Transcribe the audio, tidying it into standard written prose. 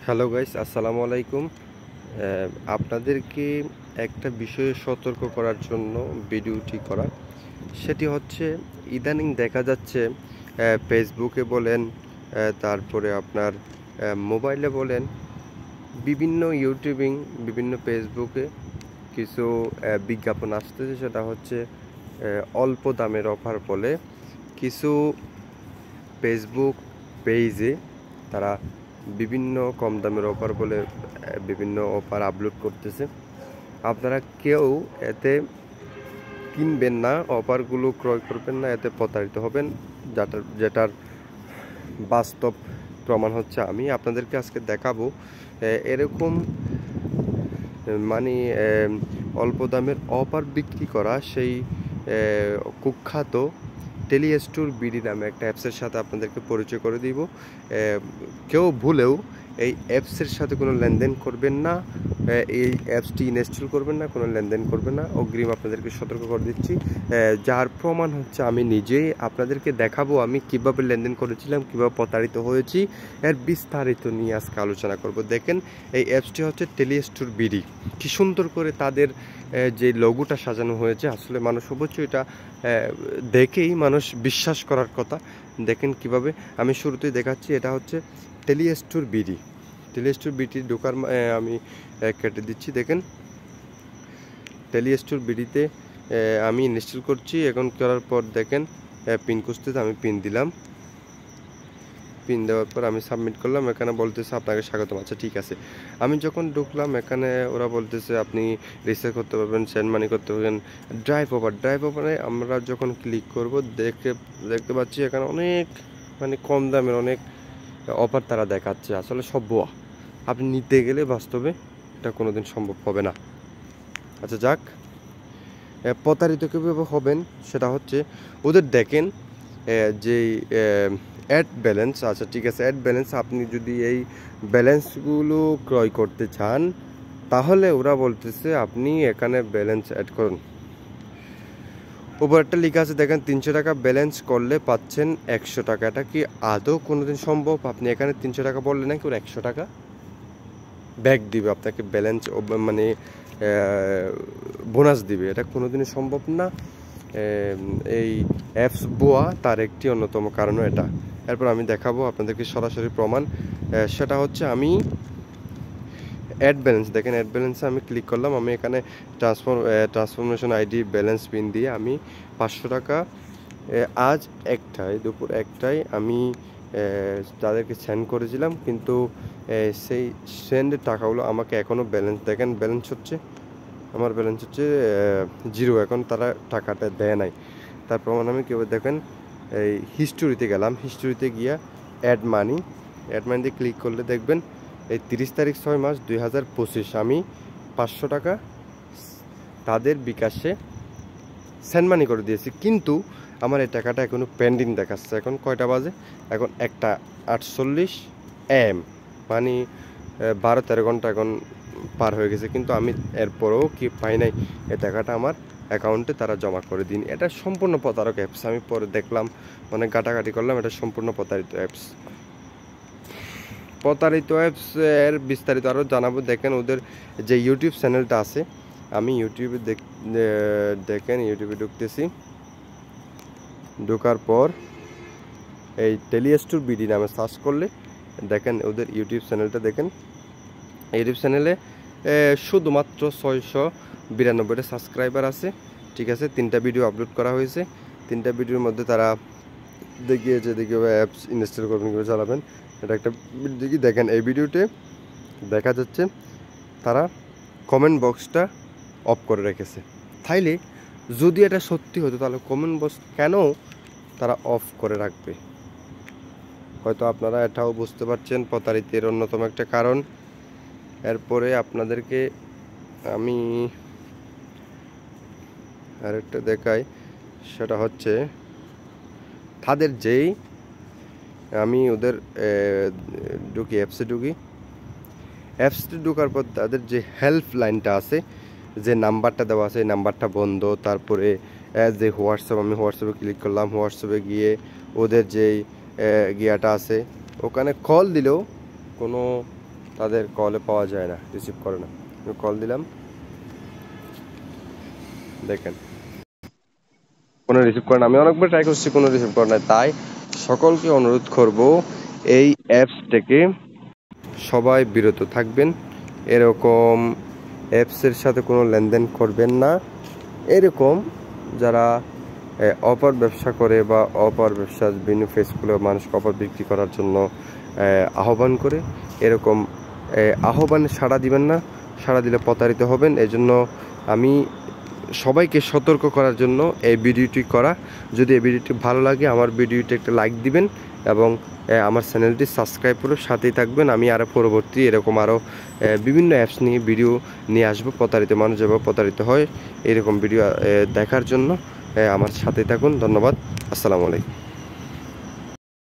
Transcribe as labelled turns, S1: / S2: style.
S1: Hello guys, আসসালামু আলাইকুম। আপনাদেরকে একটা বিষয়ে সতর্ক করার জন্য ভিডিওটি করা। সেটি হচ্ছে ইদানিং দেখা যাচ্ছে ফেসবুকে বলেন, তারপরে আপনার মোবাইলে বলেন, বিভিন্ন ইউটিউবিং, বিভিন্ন ফেসবুকে কিছু বিজ্ঞাপন আসতেছে। সেটা হচ্ছে অল্প দামের অফার বলে কিছু ফেসবুক পেজে তারা বিভিন্ন কম দামের অফার বলে বিভিন্ন অফার আপলোড করতেছে। আপনারা কেউ এতে কিনবেন না, অফারগুলো ক্রয় করবেন না, এতে প্রতারিত হবেন। যেটার বাস্তব প্রমাণ হচ্ছে আমি আপনাদেরকে আজকে দেখাবো। এরকম মানে অল্প দামের অফার বিক্রি করা সেই কুখ্যাত টেলিস্টোর বিডি নামে একটা অ্যাপসের সাথে আপনাদেরকে পরিচয় করে দিব। কেউ ভুলেও এই অ্যাপসের সাথে কোনো লেনদেন করবেন না, এই অ্যাপসটি ইনস্টল করবেন না, কোনো লেনদেন করবেন না, অগ্রিম আপনাদেরকে সতর্ক করে দিচ্ছি। যার প্রমাণ হচ্ছে আমি নিজেই আপনাদেরকে দেখাবো আমি কিভাবে লেনদেন করেছিলাম, কিভাবে প্রতারিত হয়েছি, এর বিস্তারিত নিয়ে আজকে আলোচনা করব। দেখেন, এই অ্যাপসটি হচ্ছে টেলিস্টোর বিডি। কি সুন্দর করে তাদের যে লোগোটা সাজানো হয়েছে, আসলে মানুষ অবশ্যই এটা দেখেই মানুষ বিশ্বাস করার কথা। দেখেন কিভাবে, আমি শুরুতেই দেখাচ্ছি। এটা হচ্ছে টেলিস্টোর বিডি। টেলিস্টোর বিডি ঢোকার আমি কেটে দিচ্ছি। দেখেন, টেলিস্টোর বিডিতে আমি ইনস্টল করছি। এখন করার পর দেখেন পিন খুঁজতে, আমি পিন দিলাম। পিন দেওয়ার পর আমি সাবমিট করলাম। এখানে বলতেছে আপনাকে স্বাগতম। আচ্ছা, ঠিক আছে। আমি যখন ঢুকলাম, এখানে ওরা বলতেছে আপনি রিচার্জ করতে পারবেন, সেন্ড মানি করতে পারবেন। ড্রাইভ ওভারে আমরা যখন ক্লিক করব, দেখতে পাচ্ছি এখানে অনেক কম দামের অনেক অফার তারা দেখাচ্ছে। আসলে সব ভুয়া। আপনি নিতে গেলে বাস্তবে এটা কোনোদিন সম্ভব হবে না। আচ্ছা যাক, প্রতারিত কীভাবে হবেন সেটা হচ্ছে ওদের দেখেন যেই অ্যাড ব্যালেন্স। আচ্ছা ঠিক আছে, অ্যাড ব্যালেন্স, আপনি যদি এই ব্যালেন্সগুলো ক্রয় করতে চান তাহলে ওরা বলতেছে আপনি এখানে ব্যালেন্স অ্যাড করুন। উপর একটা লেখা আছে দেখেন, 300 টাকা ব্যালেন্স করলে পাচ্ছেন 100 টাকা। এটা কি আদৌ কোনোদিন সম্ভব? আপনি এখানে 300 টাকা বললে নাকি ওরা 100 টাকা ব্যাক দিবে আপনাকে, ব্যালেন্স মানে বোনাস দিবে? এটা কোনোদিনই সম্ভব না। এই অ্যাপস বোয়া, তার একটি অন্যতম কারণও এটা। এরপর আমি দেখাবো আপনাদেরকে সরাসরি প্রমাণ। সেটা হচ্ছে আমি অ্যাড ব্যালেন্স, দেখেন অ্যাড ব্যালেন্সে আমি ক্লিক করলাম। আমি এখানে ট্রান্সফরমেশন আইডি ব্যালেন্স পিন দিয়ে আমি 500 টাকা আজ দুপুর 1টায় আমি তাদেরকে সেন্ড করেছিলাম, কিন্তু সেই সেন্ডের টাকাগুলো আমাকে এখনও ব্যালেন্স, দেখেন ব্যালেন্স হচ্ছে, আমার ব্যালেন্স হচ্ছে 0। এখন তারা টাকাটা দেয় নাই। তার প্রমাণ আমি কেউ দেখেন, এই হিস্টোরিতে গেলাম। হিস্টোরিতে গিয়া অ্যাড মানি দিয়ে ক্লিক করলে দেখবেন এই 30 তারিখ 6 মাস 2025 আমি 500 টাকা তাদের বিকাশে সেন্ড মানি করে দিয়েছি, কিন্তু আমার এই টাকাটা এখনও পেন্ডিং দেখাচ্ছে। এখন কয়টা বাজে? এখন 1:48 AM, মানে 12-13 ঘন্টা এখন পার হয়ে গেছে, কিন্তু আমি এরপরেও কি পাই নাই এই টাকাটা আমার অ্যাকাউন্টে তারা জমা করে দিন। এটা সম্পূর্ণ প্রতারক অ্যাপস। আমি পরে দেখলাম, অনেক ঘাটাঘাটি করলাম, এটা সম্পূর্ণ প্রতারিত অ্যাপস। প্রতারিত অ্যাপস এর বিস্তারিত আরও জানাবো। দেখেন ওদের যে ইউটিউব চ্যানেলটা আছে, আমি ইউটিউবে দেখেন ইউটিউবে ঢুকতেছি। ঢোকার পর এই টেলিস্টোর বিডি নামে সার্চ করলে দেখেন ওদের ইউটিউব চ্যানেলটা। দেখেন ইউটিউব চ্যানেলে শুধুমাত্র 692টা সাবস্ক্রাইবার আছে। ঠিক আছে, 3টা ভিডিও আপলোড করা হয়েছে। 3টা ভিডিওর মধ্যে তারা দেখিয়েছে কীভাবে অ্যাপস ইনস্টল করবেন, কীভাবে চালাবেন। এটা একটা দেখি, দেখেন এই ভিডিওতে দেখা যাচ্ছে তারা কমেন্ট বক্সটা অফ করে রেখেছে। তাইলে যদি এটা সত্যি হতো তাহলে কমেন্ট বক্স কেন তারা অফ করে রাখবে? হয়তো আপনারা এটাও বুঝতে পারছেন, প্রতারিতের অন্যতম একটা কারণ। এরপরে আপনাদেরকে আমি আরেকটা দেখাই। সেটা হচ্ছে তাদের যেই আমি ওদের ঢুকি, অ্যাপসে ঢোকার পর তাদের যে হেল্প লাইনটা আছে, যে নাম্বারটা দেওয়া আছে, এই নাম্বারটা বন্ধ। তারপরে যে হোয়াটসঅ্যাপ, আমি হোয়াটসঅ্যাপে ক্লিক করলাম। হোয়াটসঅ্যাপে গিয়ে ওদের যেই গিয়াটা আছে, ওখানে কল দিলেও কোনো তাদের কলে পাওয়া যায় না, রিসিভ করে না। আমি কল দিলাম, দেখেন কোনো রিসিভ করে না। আমি অনেকবার ট্রাই করছি, কোনো রিসিভ করে না। তাই সকলকে অনুরোধ করব, এই অ্যাপস থেকে সবাই বিরত থাকবেন। এরকম অ্যাপসের সাথে কোনো লেনদেন করবেন না। এরকম যারা অপার ব্যবসা করে বা অপার ব্যবসা বিভিন্ন ফেসগুলো মানুষকে অপার বিক্রি করার জন্য আহ্বান করে, এরকম আহ্বানে সাড়া দিবেন না। সাড়া দিলে প্রতারিত হবেন। এজন্য আমি সবাইকে সতর্ক করার জন্য এই ভিডিওটি করা। যদি এই ভিডিওটি ভালো লাগে আমার ভিডিওটি একটা লাইক দিবেন এবং আমার চ্যানেলটি সাবস্ক্রাইব করে সাথেই থাকবেন। আমি আরও পরবর্তী এরকম আরও বিভিন্ন অ্যাপস নিয়ে ভিডিও নিয়ে আসবো। প্রতারিত মানুষ যেভাবে প্রতারিত হয় এরকম ভিডিও দেখার জন্য আমার সাথেই থাকুন। ধন্যবাদ। আসসালামু আলাইকুম।